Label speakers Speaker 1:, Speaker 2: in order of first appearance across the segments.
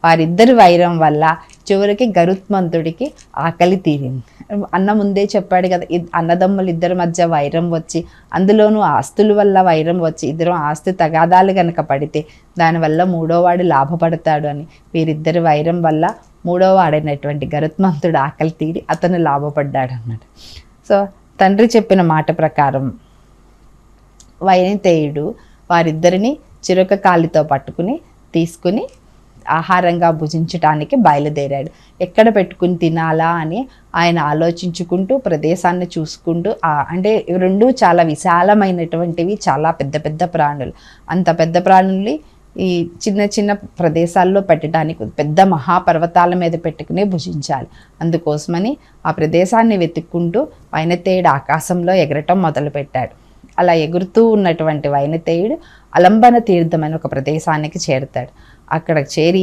Speaker 1: వారిద్దరి వైరం వల్ల చివరికి గరుత్మంతుడికి ఆకలి తీరింది. అన్న ముందే చెప్పాడు కదా, అన్నదమ్ములు ఇద్దరి మధ్య వైరం వచ్చి, అందులోనూ ఆస్తుల వల్ల వైరం వచ్చి, ఇద్దరు ఆస్తి తగాదాలు కనుక పడితే దానివల్ల మూడోవాడు లాభపడతాడు అని. వీరిద్దరి వైరం వల్ల మూడోవాడైనటువంటి గరుత్మంతుడు ఆకలి తీరి అతను లాభపడ్డాడు అన్నాడు. సో తండ్రి చెప్పిన మాట ప్రకారం వైనతేయుడు వారిద్దరిని చిరక కాలితో పట్టుకుని తీసుకుని ఆహారంగా భుజించటానికి బయలుదేరాడు. ఎక్కడ పెట్టుకుని తినాలా అని ఆయన ఆలోచించుకుంటూ ప్రదేశాన్ని చూసుకుంటూ, అంటే రెండు చాలా విశాలమైనటువంటివి, చాలా పెద్ద పెద్ద ప్రాణులు. అంత పెద్ద ప్రాణుల్ని ఈ చిన్న చిన్న ప్రదేశాల్లో పెట్టడానికి పెద్ద మహాపర్వతాల మీద పెట్టుకుని భుజించాలి. అందుకోసమని ఆ ప్రదేశాన్ని వెతుక్కుంటూ వైనతేయుడు ఆకాశంలో ఎగరటం మొదలుపెట్టాడు. అలా ఎగురుతూ ఉన్నటువంటి వైనతేయుడు అలంబన తీర్థం అని ఒక ప్రదేశానికి చేరుతాడు. అక్కడ చేరి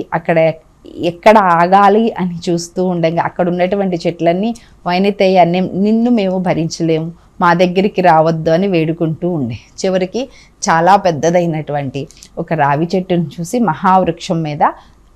Speaker 1: ఎక్కడ ఆగాలి అని చూస్తూ ఉండగా అక్కడ ఉన్నటువంటి చెట్లన్నీ వైనతేయ నిన్ను మేము భరించలేము, మా దగ్గరికి రావద్దు అని వేడుకుంటూ ఉండే. చివరికి చాలా పెద్దదైనటువంటి ఒక రావి చెట్టును చూసి మహావృక్షం మీద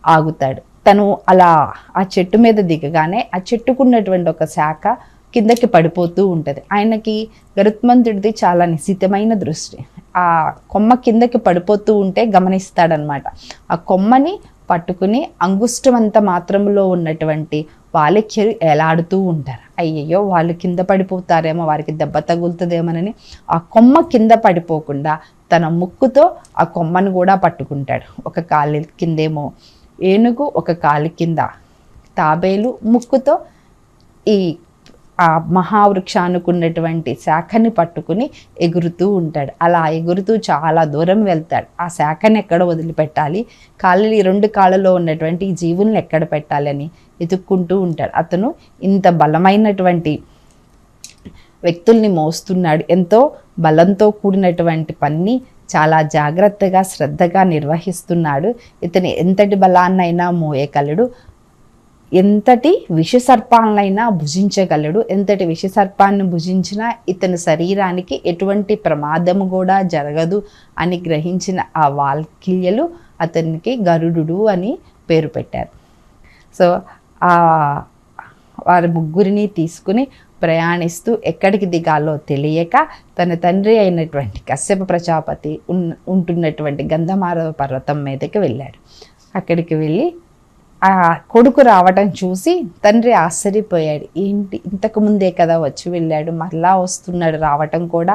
Speaker 1: ఆగుతాడు. తను అలా ఆ చెట్టు మీద దిగగానే ఆ చెట్టుకున్నటువంటి ఒక శాఖ కిందకి పడిపోతూ ఉంటుంది. ఆయనకి గరుత్మంతుడిది చాలా నిశితమైన దృష్టి. ఆ కొమ్మ కిందకి పడిపోతూ ఉంటే గమనిస్తాడనమాట. ఆ కొమ్మని పట్టుకుని అంగుష్టమంత మాత్రంలో ఉన్నటువంటి వాలిఖ్యలు ఎలాడుతూ ఉంటారు. అయ్యయ్యో వాళ్ళు కింద పడిపోతారేమో, వారికి దెబ్బ తగులుతుందేమోనని ఆ కొమ్మ కింద పడిపోకుండా తన ముక్కుతో ఆ కొమ్మను కూడా పట్టుకుంటాడు. ఒక కాలి కిందేమో ఏనుగు, ఒక కాలి కింద తాబేలు, ముక్కుతో ఈ ఆ మహావృక్షానికి ఉన్నటువంటి శాఖని పట్టుకుని ఎగురుతూ ఉంటాడు. అలా ఎగురుతూ చాలా దూరం వెళ్తాడు. ఆ శాఖని ఎక్కడ వదిలిపెట్టాలి, రెండు కాళ్ళలో ఉన్నటువంటి ఈ జీవుల్ని ఎక్కడ పెట్టాలని ఎతుక్కుంటూ ఉంటాడు. అతను ఇంత బలమైనటువంటి వ్యక్తుల్ని మోస్తున్నాడు. ఎంతో బలంతో కూడినటువంటి పని చాలా జాగ్రత్తగా శ్రద్ధగా నిర్వహిస్తున్నాడు. ఇతను ఎంతటి బలాన్నైనా మోయగలడు, ఎంతటి విషసర్పాలనైనా భుజించగలడు. ఎంతటి విషసర్పాన్ని భుజించినా ఇతని శరీరానికి ఎటువంటి ప్రమాదము కూడా జరగదు అని గ్రహించిన ఆ వాల్కిల్యలు అతనికి గరుడు అని పేరు పెట్టారు. సో వారి ముగ్గురిని తీసుకుని ప్రయాణిస్తూ ఎక్కడికి దిగాలో తెలియక తన తండ్రి అయినటువంటి కశ్యప ప్రజాపతి ఉంటున్నటువంటి గంధమాధవ పర్వతం మీదకి వెళ్ళాడు. అక్కడికి వెళ్ళి ఆ కొడుకు రావటం చూసి తండ్రి ఆశ్చర్యపోయాడు. ఏంటి, ఇంతకు ముందే కదా వచ్చి వెళ్ళాడు, మరలా వస్తున్నాడు, రావటం కూడా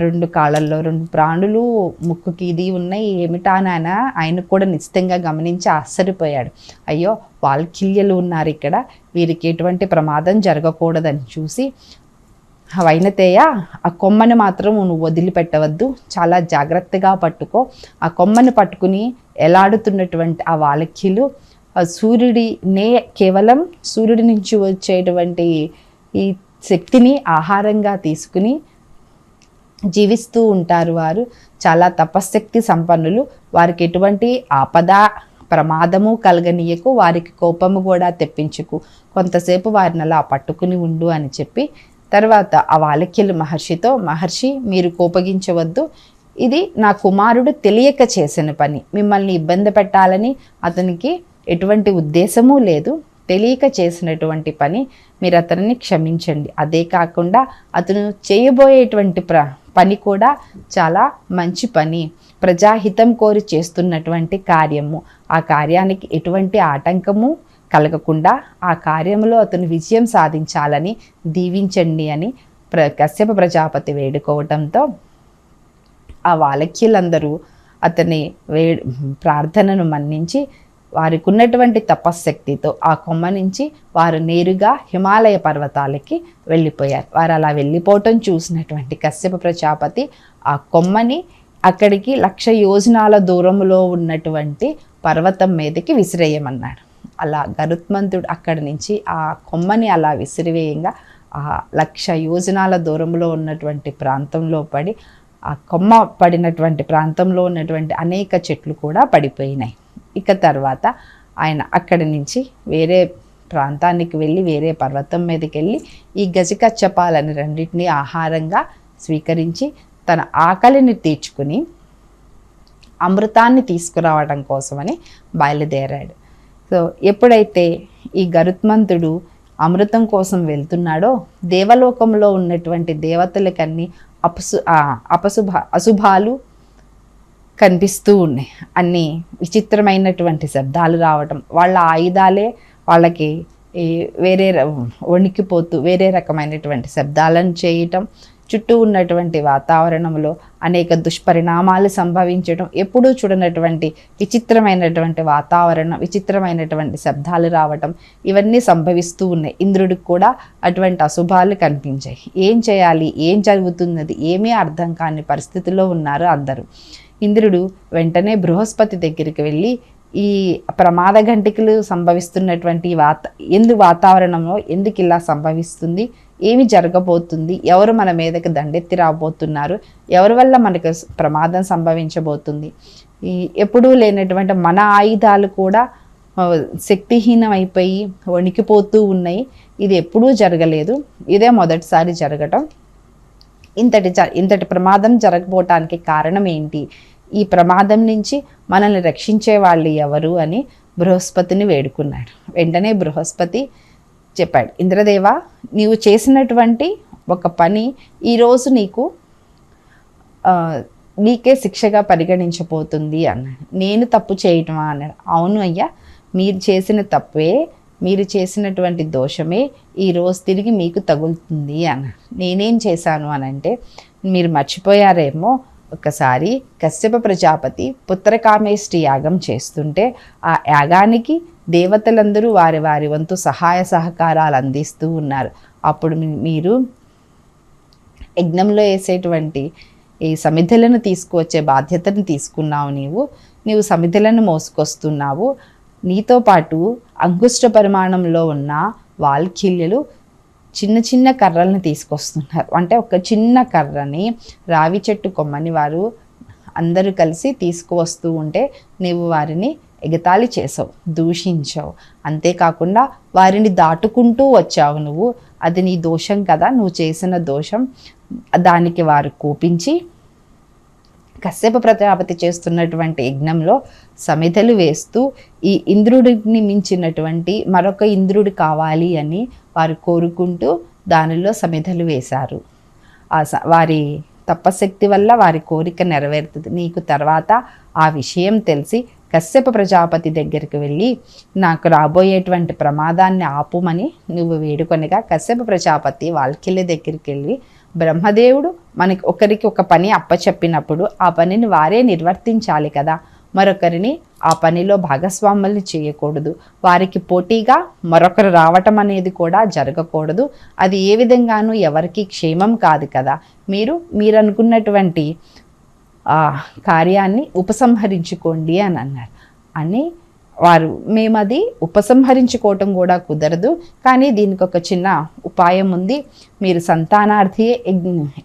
Speaker 1: రెండు కాళ్ళల్లో రెండు ప్రాణులు, ముక్కుకి ఇది ఉన్నాయి, ఏమిటా నాన్న? ఆయన కూడా నిశ్చితంగా గమనించి ఆశ్చర్యపోయాడు. అయ్యో వాల్కిల్యలు ఉన్నారు ఇక్కడ, వీరికి ఎటువంటి ప్రమాదం జరగకూడదని చూసి, వైనతేయ ఆ కొమ్మని మాత్రం నువ్వు వదిలిపెట్టవద్దు, చాలా జాగ్రత్తగా పట్టుకో. ఆ కొమ్మని పట్టుకుని ఎలాడుతున్నటువంటి ఆ వాలక్యులు కేవలం సూర్యుడి నుంచి వచ్చేటువంటి ఈ శక్తిని ఆహారంగా తీసుకుని జీవిస్తూ ఉంటారు. వారు చాలా తపశ్శక్తి సంపన్నులు. వారికి ఎటువంటి ఆపద ప్రమాదము కలగనీయకు, వారికి కోపము కూడా తెప్పించుకు, కొంతసేపు వారిని అలా పట్టుకుని ఉండు అని చెప్పి తర్వాత ఆ వాలక్యులు మహర్షితో, మహర్షి మీరు కోపగించవద్దు, ఇది నా కుమారుడు తెలియక చేసిన పని, మిమ్మల్ని ఇబ్బంది పెట్టాలని అతనికి ఎటువంటి ఉద్దేశము లేదు, తెలియక చేసినటువంటి పని, మీరు అతనిని క్షమించండి. అదే కాకుండా అతను చేయబోయేటువంటి పని కూడా చాలా మంచి పని, ప్రజాహితం కోరి చేస్తున్నటువంటి కార్యము, ఆ కార్యానికి ఎటువంటి ఆటంకము కలగకుండా ఆ కార్యంలో అతను విజయం సాధించాలని దీవించండి అని కశ్యప ప్రజాపతి వేడుకోవటంతో ఆ వాలక్యులందరూ అతని ప్రార్థనను మన్నించి వారికి ఉన్నటువంటి తపశ్శక్తితో ఆ కొమ్మ నుంచి వారు నేరుగా హిమాలయ పర్వతాలకి వెళ్ళిపోయారు. వారు అలా వెళ్ళిపోవటం చూసినటువంటి కశ్యప ప్రజాపతి ఆ కొమ్మని అక్కడికి 1,00,000 యోజనాల దూరంలో ఉన్నటువంటి పర్వతం మీదకి విసిరేయమన్నాడు. అలా గరుత్మంతుడు అక్కడి నుంచి ఆ కొమ్మని అలా విసిరివేయంగా ఆ 1,00,000 యోజనాల దూరంలో ఉన్నటువంటి ప్రాంతంలో పడి, ఆ కొమ్మ పడినటువంటి ప్రాంతంలో ఉన్నటువంటి అనేక చెట్లు కూడా పడిపోయినాయి. ఇక తర్వాత ఆయన అక్కడి నుంచి వేరే ప్రాంతానికి వెళ్ళి వేరే పర్వతం మీదకి వెళ్ళి ఈ గజకచ్చపాలని రెండింటినీ ఆహారంగా స్వీకరించి తన ఆకలిని తీర్చుకుని అమృతాన్ని తీసుకురావడం కోసమని బయలుదేరాడు. సో ఎప్పుడైతే ఈ గరుత్మంతుడు అమృతం కోసం వెళ్తున్నాడో దేవలోకంలో ఉన్నటువంటి దేవతలకన్నీ అశుభాలు కనిపిస్తూ ఉన్నాయి. అన్ని విచిత్రమైనటువంటి శబ్దాలు రావటం, వాళ్ళ ఆయుధాలే వాళ్ళకి వేరే వణికిపోతూ వేరే రకమైనటువంటి శబ్దాలను చేయటం, చుట్టూ ఉన్నటువంటి వాతావరణంలో అనేక దుష్పరిణామాలు సంభవించడం, ఎప్పుడూ చూడనటువంటి విచిత్రమైనటువంటి వాతావరణం, విచిత్రమైనటువంటి శబ్దాలు రావటం, ఇవన్నీ సంభవిస్తూ ఉన్నాయి. ఇంద్రుడికి కూడా అటువంటి అశుభాలు కనిపించాయి. ఏం చేయాలి, ఏం జరుగుతున్నది ఏమీ అర్థం కాని పరిస్థితిలో ఉన్నారు అందరూ. ఇంద్రుడు వెంటనే బృహస్పతి దగ్గరికి వెళ్ళి ఈ ప్రమాద గంటికలు సంభవిస్తున్నటువంటి వాతావరణంలో ఎందుకు ఇలా సంభవిస్తుంది, ఏమి జరగబోతుంది, ఎవరు మన మీదకి దండెత్తి రాబోతున్నారు, ఎవరి వల్ల మనకు ప్రమాదం సంభవించబోతుంది, ఎప్పుడూ లేనటువంటి మన ఆయుధాలు కూడా శక్తిహీనమైపోయి వణికిపోతూ ఉన్నాయి, ఇది ఎప్పుడూ జరగలేదు, ఇదే మొదటిసారి జరగటం, ఇంతటి ప్రమాదం జరగబోటానికి కారణం ఏంటి, ఈ ప్రమాదం నుంచి మనల్ని రక్షించే వాళ్ళు ఎవరు అని బృహస్పతిని వేడుకున్నాడు. వెంటనే బృహస్పతి చెప్పాడు, ఇంద్రదేవ, నీవు చేసినటువంటి ఒక పని ఈరోజు నీకే శిక్షగా పరిగణించబోతుంది అన్నాడు. నేను తప్పు చేయటమా అన్నాడు. అవును అయ్యా, మీరు చేసిన తప్పే, మీరు చేసినటువంటి దోషమే ఈరోజు తిరిగి మీకు తగులుతుంది అన్నాడు. నేనేం చేశాను అనంటే, మీరు మర్చిపోయారేమో, ఒకసారి కశ్యప ప్రజాపతి పుత్రకామేష్టి యాగం చేస్తుంటే ఆ యాగానికి దేవతలందరూ వారి వారి వంతు సహాయ సహకారాలు అందిస్తూ ఉన్నారు. అప్పుడు మీరు యజ్ఞంలో వేసేటువంటి ఈ సమిధులను తీసుకువచ్చే బాధ్యతను తీసుకున్నావు. నీవు సమిధులను మోసుకొస్తున్నావు. నీతో పాటు అంగుష్ట పరిమాణంలో ఉన్న వాల్కిల్యులు చిన్న చిన్న కర్రలను తీసుకొస్తున్నారు. అంటే ఒక చిన్న కర్రని, రావి చెట్టు కొమ్మని వారు అందరూ కలిసి తీసుకువస్తూ ఉంటే నీవు వారిని ఎగతాళి చేసావు, దూషించావు. అంతేకాకుండా వారిని దాటుకుంటూ వచ్చావు నువ్వు. అది నీ దోషం కదా, నువ్వు చేసిన దోషం. దానికి వారు కోపించి కశ్యప ప్రజాపతి చేస్తున్నటువంటి యజ్ఞంలో సమిధలు వేస్తూ ఈ ఇంద్రుడిని మించినటువంటి మరొక ఇంద్రుడు కావాలి అని వారు కోరుకుంటూ దానిలో సమిధలు వేశారు. వారి తపశక్తి వల్ల వారి కోరిక నెరవేరుతుంది. నీకు తర్వాత ఆ విషయం తెలిసి కశ్యప ప్రజాపతి దగ్గరికి వెళ్ళి నాకు రాబోయేటువంటి ప్రమాదాన్ని ఆపుమని నువ్వు వేడుకొనగా కశ్యప ప్రజాపతి వాల్కిల్య దగ్గరికి వెళ్ళి, బ్రహ్మదేవుడు మనకి ఒకరికి ఒక పని అప్పచెప్పినప్పుడు ఆ పనిని వారే నిర్వర్తించాలి కదా, మరొకరిని ఆ పనిలో భాగస్వాముల్ని చేయకూడదు, వారికి పోటీగా మరొకరు రావటం అనేది కూడా జరగకూడదు, అది ఏ విధంగానూ ఎవరికి క్షేమం కాదు కదా, మీరు అనుకున్నటువంటి కార్యాన్ని ఉపసంహరించుకోండి అని అన్నారు. అని వారు మేము అది ఉపసంహరించుకోవటం కూడా కుదరదు, కానీ దీనికి ఒక చిన్న ఉపాయం ఉంది. మీరు సంతానార్థియే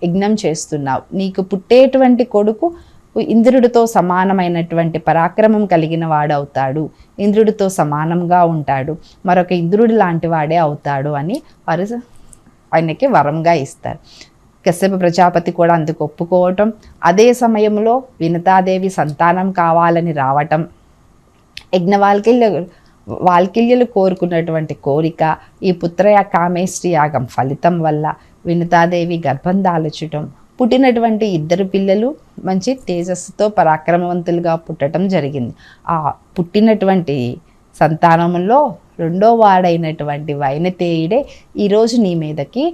Speaker 1: యజ్ఞం చేస్తున్నావు. నీకు పుట్టేటువంటి కొడుకు ఇంద్రుడితో సమానమైనటువంటి పరాక్రమం కలిగిన వాడవుతాడు, ఇంద్రుడితో సమానంగా ఉంటాడు, మరొక ఇంద్రుడి లాంటి వాడే అవుతాడు అని వారు ఆయనకి వరంగా ఇస్తారు. కశ్యప ప్రజాపతి కూడా అందుకు ఒప్పుకోవటం, అదే సమయంలో వినతాదేవి సంతానం కావాలని రావటం, వాల్కిల్యులు కోరుకున్నటువంటి కోరిక, ఈ కామేష్టి యాగం ఫలితం వల్ల వినతాదేవి గర్భం దాల్చటం, పుట్టినటువంటి 2 పిల్లలు మంచి తేజస్సుతో పరాక్రమవంతులుగా పుట్టడం జరిగింది. ఆ పుట్టినటువంటి సంతానంలో 2వ వాడైనటువంటి వైనతేయుడే ఈరోజు నీ మీదకి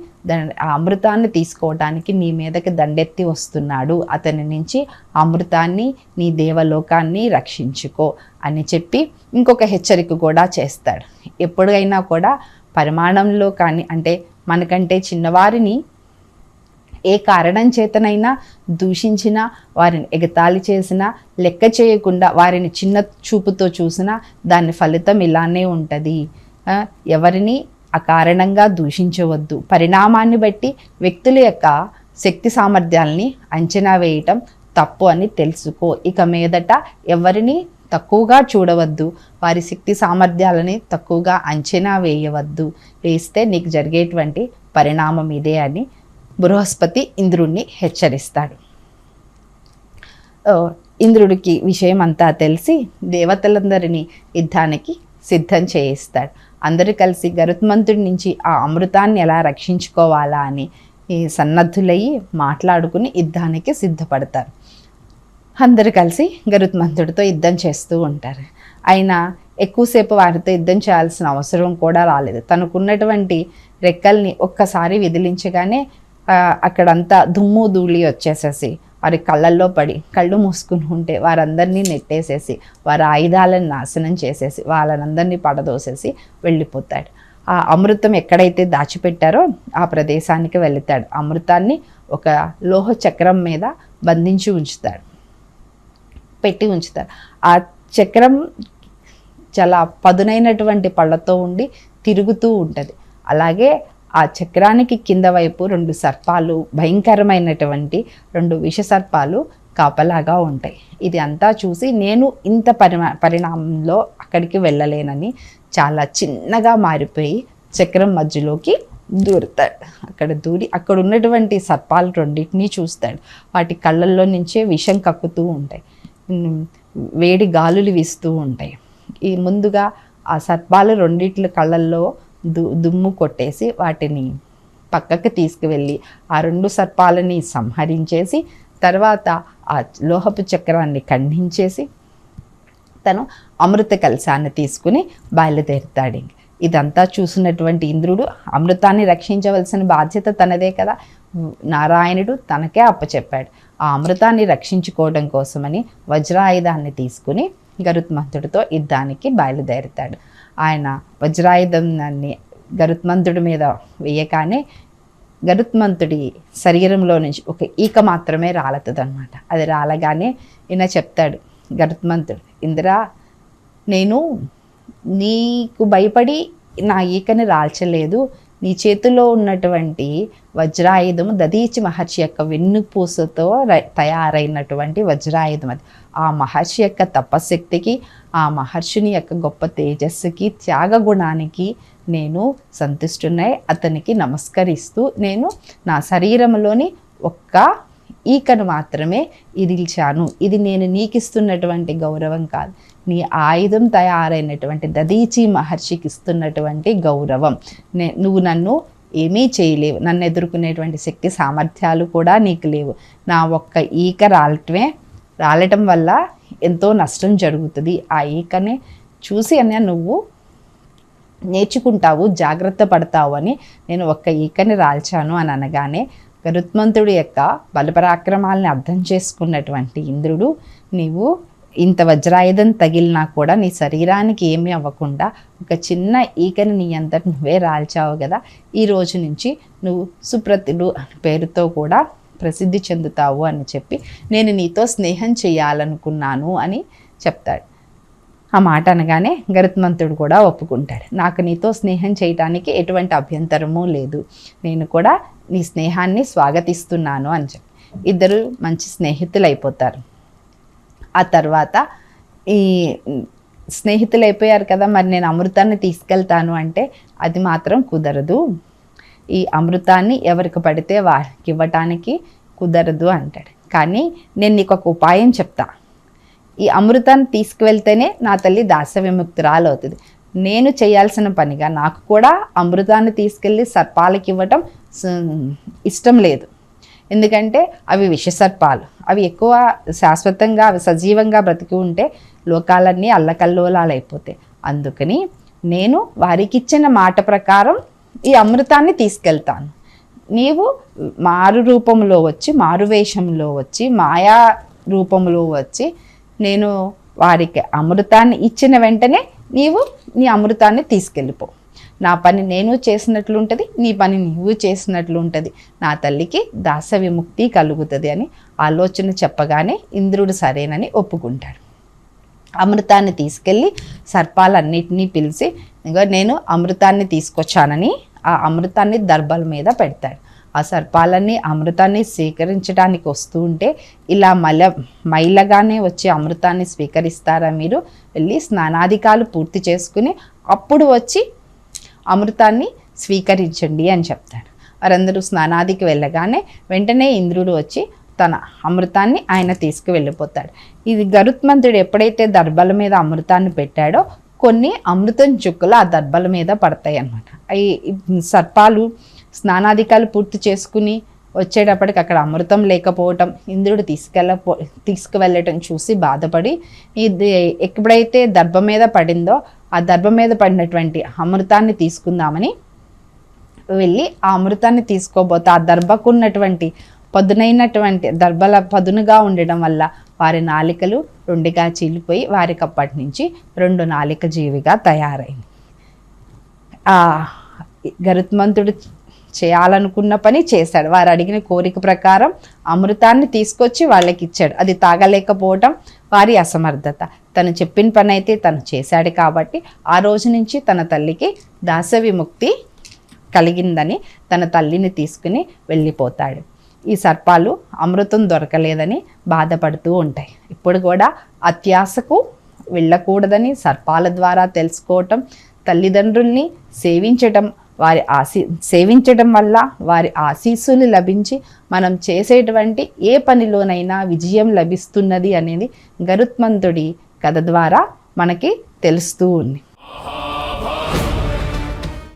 Speaker 1: ఆ అమృతాన్ని తీసుకోవడానికి నీ మీదకి దండెత్తి వస్తున్నాడు. అతని నుంచి అమృతాన్ని, నీ దేవలోకాన్ని రక్షించుకో అని చెప్పి ఇంకొక హెచ్చరిక కూడా చేస్తాడు. ఎప్పుడైనా కూడా పరిమాణంలో కానీ, అంటే మనకంటే చిన్నవారిని ఏ కారణం చేతనైనా దూషించినా, వారిని ఎగతాళి చేసినా, లెక్క చేయకుండా వారిని చిన్న చూపుతో చూసినా దాని ఫలితం ఇలానే ఉంటుంది. ఎవరిని అకారణంగా దూషించవద్దు. పరిణామాన్ని బట్టి వ్యక్తుల యొక్క శక్తి సామర్థ్యాలని అంచనా వేయటం తప్పు అని తెలుసుకో. ఇక మీదట ఎవరిని తక్కువగా చూడవద్దు, వారి శక్తి సామర్థ్యాలని తక్కువగా అంచనా వేయవద్దు. వేస్తే నీకు జరిగేటువంటి పరిణామం ఇదే అని బృహస్పతి ఇంద్రుణ్ణి హెచ్చరిస్తాడు. ఇంద్రుడికి విషయం అంతా తెలిసి దేవతలందరినీ యుద్ధానికి సిద్ధం చేయిస్తాడు. అందరూ కలిసి గరుత్మంతుడి నుంచి ఆ అమృతాన్ని ఎలా రక్షించుకోవాలా అని సన్నద్ధులయ్యి మాట్లాడుకుని యుద్ధానికి సిద్ధపడతారు. అందరూ కలిసి గరుత్మంతుడితో యుద్ధం చేస్తూ ఉంటారు. అయినా ఎక్కువసేపు వారితో యుద్ధం చేయాల్సిన అవసరం కూడా రాలేదు. తనకున్నటువంటి రెక్కల్ని ఒక్కసారి విదిలించగానే అక్కడంతా దుమ్ము ధూళి వచ్చేసేసి వారి కళ్ళల్లో పడి కళ్ళు మూసుకుని ఉంటే వారందరినీ నెట్టేసేసి వారి ఆయుధాలను నాశనం చేసేసి వాళ్ళనందరినీ పడదోసేసి వెళ్ళిపోతాడు. ఆ అమృతం ఎక్కడైతే దాచిపెట్టారో ఆ ప్రదేశానికి వెళుతాడు. అమృతాన్ని ఒక లోహ చక్రం మీద బంధించి ఉంచుతాడు, పెట్టి ఉంచుతారు. ఆ చక్రం చాలా పదునైనటువంటి పళ్ళతో ఉండి తిరుగుతూ ఉంటుంది. అలాగే ఆ చక్రానికి కింద వైపు 2 సర్పాలు, భయంకరమైనటువంటి 2 విష సర్పాలు కాపలాగా ఉంటాయి. ఇది అంతా చూసి నేను ఇంత పరిణామంలో అక్కడికి వెళ్ళలేనని చాలా చిన్నగా మారిపోయి చక్రం మధ్యలోకి దూరుతాడు. అక్కడ దూరి అక్కడ ఉన్నటువంటి సర్పాలు 2టిని చూస్తాడు. వాటి కళ్ళల్లో నుంచే విషం కక్కుతూ ఉంటాయి, వేడి గాలులు వీస్తూ ఉంటాయి. ఈ ముందుగా ఆ సర్పాలు 2 కళ్ళల్లో దుమ్ము కొట్టేసి వాటిని పక్కకి తీసుకువెళ్ళి ఆ 2 సర్పాలని సంహరించేసి తర్వాత ఆ లోహపు చక్రాన్ని ఖండించేసి తను అమృత కలశాన్ని తీసుకుని బయలుదేరుతాడు. ఇదంతా చూసినటువంటి ఇంద్రుడు అమృతాన్ని రక్షించవలసిన బాధ్యత తనదే కదా, నారాయణుడు తనకే అప్పచెప్పాడు. ఆ అమృతాన్ని రక్షించుకోవడం కోసమని వజ్రాయుధాన్ని తీసుకుని గరుత్మంతుడితో యుద్ధానికి బయలుదేరుతాడు. ఆయన వజ్రాయుధాన్ని గరుత్మంతుడి మీద వేయగానే గరుత్మంతుడి శరీరంలో నుంచి ఒక ఈక మాత్రమే రాలతుంది అనమాట. అది రాలగానే ఈయన చెప్తాడు గరుత్మంతుడు, ఇంద్రా, నేను నీకు భయపడి నా ఈకని రాల్చలేదు. నీ చేతిలో ఉన్నటువంటి వజ్రాయుధము దధీచి మహర్షి యొక్క వెన్నుపూసతో తయారైనటువంటి వజ్రాయుధం. అది ఆ మహర్షి యొక్క తపశక్తికి, ఆ మహర్షిని యొక్క గొప్ప తేజస్సుకి, త్యాగ గుణానికి నేను సంతుష్టున్నై అతనికి నమస్కరిస్తూ నేను నా శరీరంలోని ఒక్క ఈకను మాత్రమే ఇదిల్చాను. ఇది నేను నీకిస్తున్నటువంటి గౌరవం కాదు, నీ ఆయుధం తయారైనటువంటి దధీచి మహర్షికి ఇస్తున్నటువంటి గౌరవం. నువ్వు నన్ను ఏమీ చేయలేవు, నన్ను ఎదుర్కొనేటువంటి శక్తి సామర్థ్యాలు కూడా నీకు లేవు. నా ఒక్క ఈక రాలటం వల్ల ఎంతో నష్టం జరుగుతుంది. ఆ ఈకనే చూసి నువ్వు నేర్చుకుంటావు, జాగ్రత్త పడతావు అని నేను ఒక్క ఈకని రాల్చాను అని అనగానే గరుత్మంతుడి యొక్క బలపరాక్రమాలని అర్థం చేసుకున్నటువంటి ఇంద్రుడు, నీవు ఇంత వజ్రాయుధం తగిలినా కూడా నీ శరీరానికి ఏమీ అవ్వకుండా ఒక చిన్న ఈకని నీ అంతటి నువ్వే రాల్చావు కదా, ఈ రోజు నుంచి నువ్వు సుప్రతుడు అనే పేరుతో కూడా ప్రసిద్ధి చెందుతావు అని చెప్పి నేను నీతో స్నేహం చేయాలనుకున్నాను అని చెప్తాడు. ఆ మాట అనగానే గరుత్మంతుడు కూడా ఒప్పుకుంటాడు. నాకు నీతో స్నేహం చేయటానికి ఎటువంటి అభ్యంతరము లేదు, నేను కూడా నీ స్నేహాన్ని స్వాగతిస్తున్నాను అని చెప్పి ఇద్దరు మంచి స్నేహితులు అయిపోతారు. ఆ తర్వాత ఈ స్నేహితులు అయిపోయారు కదా, మరి నేను అమృతాన్ని తీసుకెళ్తాను అంటే అది మాత్రం కుదరదు, ఈ అమృతాన్ని ఎవరికి పడితే వారికి ఇవ్వటానికి కుదరదు అంటాడు. కానీ నేను నీకు ఒక ఉపాయం చెప్తా, ఈ అమృతాన్ని తీసుకువెళ్తేనే నా తల్లి దాస విముక్తురాలు అవుతుంది. నేను చేయాల్సిన పనిగా నాకు కూడా అమృతాన్ని తీసుకెళ్ళి సర్పాలకి ఇవ్వటం ఇష్టం లేదు. ఎందుకంటే అవి విషసర్పాలు, అవి ఎక్కువ శాశ్వతంగా అవి సజీవంగా బ్రతికి ఉంటే లోకాలన్నీ అల్లకల్లోలాలు అయిపోతాయి. అందుకని నేను వారికి ఇచ్చిన మాట ప్రకారం ఈ అమృతాన్ని తీసుకెళ్తాను. నీవు మారు రూపంలో వచ్చి, మారు వేషంలో వచ్చి, మాయా రూపంలో వచ్చి నేను వారికి అమృతాన్ని ఇచ్చిన వెంటనే నీవు నీ అమృతాన్ని తీసుకెళ్ళిపో. నా పని నేను చేసినట్లు ఉంటుంది, నీ పని నీవు చేసినట్లు ఉంటుంది, నా తల్లికి దాస విముక్తి కలుగుతుంది అని ఆలోచన చెప్పగానే ఇంద్రుడు సరేనని ఒప్పుకుంటాడు. అమృతాన్ని తీసుకెళ్ళి సర్పాలన్నిటినీ పిలిచి నేను అమృతాన్ని తీసుకొచ్చానని ఆ అమృతాన్ని దర్భల మీద పెడతాడు. ఆ సర్పాలన్నీ అమృతాన్ని స్వీకరించడానికి వస్తూ ఉంటే ఇలా మైలగానే వచ్చి అమృతాన్ని స్వీకరిస్తారా, మీరు వెళ్ళి స్నానాధికాలు పూర్తి చేసుకుని అప్పుడు వచ్చి అమృతాన్ని స్వీకరించండి అని చెప్తాడు. వారందరూ స్నానాదికి వెళ్ళగానే వెంటనే ఇంద్రుడు వచ్చి తన అమృతాన్ని ఆయన తీసుకువెళ్ళిపోతాడు. ఇది గరుత్మంతుడు ఎప్పుడైతే దర్భల మీద అమృతాన్ని పెట్టాడో కొన్ని అమృతం చుక్కలు ఆ దర్భల మీద పడతాయి అన్నమాట. ఈ సర్పాలు స్నానాధికాలు పూర్తి చేసుకుని వచ్చేటప్పటికి అక్కడ అమృతం లేకపోవటం, ఇంద్రుడు తీసుకువెళ్ళటం చూసి బాధపడి ఇది ఎప్పుడైతే దర్భ మీద పడిందో ఆ దర్భ మీద పడినటువంటి అమృతాన్ని తీసుకుందామని వెళ్ళి ఆ అమృతాన్ని తీసుకోబోతే ఆ దర్భకున్నటువంటి పదునైనటువంటి దర్భల పదునుగా ఉండడం వల్ల వారి నాలికలు రెండుగా చీలిపోయి వారికి అప్పటి నుంచి 2 నాలిక జీవిగా తయారైంది. ఆ గరుత్మంతుడు చేయాలనుకున్న పని చేశాడు. వారు అడిగిన కోరిక ప్రకారం అమృతాన్ని తీసుకొచ్చి వాళ్ళకి ఇచ్చాడు. అది తాగలేకపోవటం వారి అసమర్థత. తను చెప్పిన పని అయితే తను చేశాడు కాబట్టి ఆ రోజు నుంచి తన తల్లికి దాస విముక్తి కలిగిందని తన తల్లిని తీసుకుని వెళ్ళిపోతాడు. ఈ సర్పాలు అమృతం దొరకలేదని బాధపడుతూ ఉంటాయి. ఇప్పుడు కూడా అత్యాశకు వెళ్ళకూడదని సర్పాల ద్వారా తెలుసుకోవటం, తల్లిదండ్రుల్ని సేవించటం, సేవించడం వల్ల వారి ఆశీస్సులు లభించి మనం చేసేటువంటి ఏ పనిలోనైనా విజయం లభిస్తున్నది అనేది గరుత్మంతుడి కథ ద్వారా మనకి తెలుస్తూ ఉంది.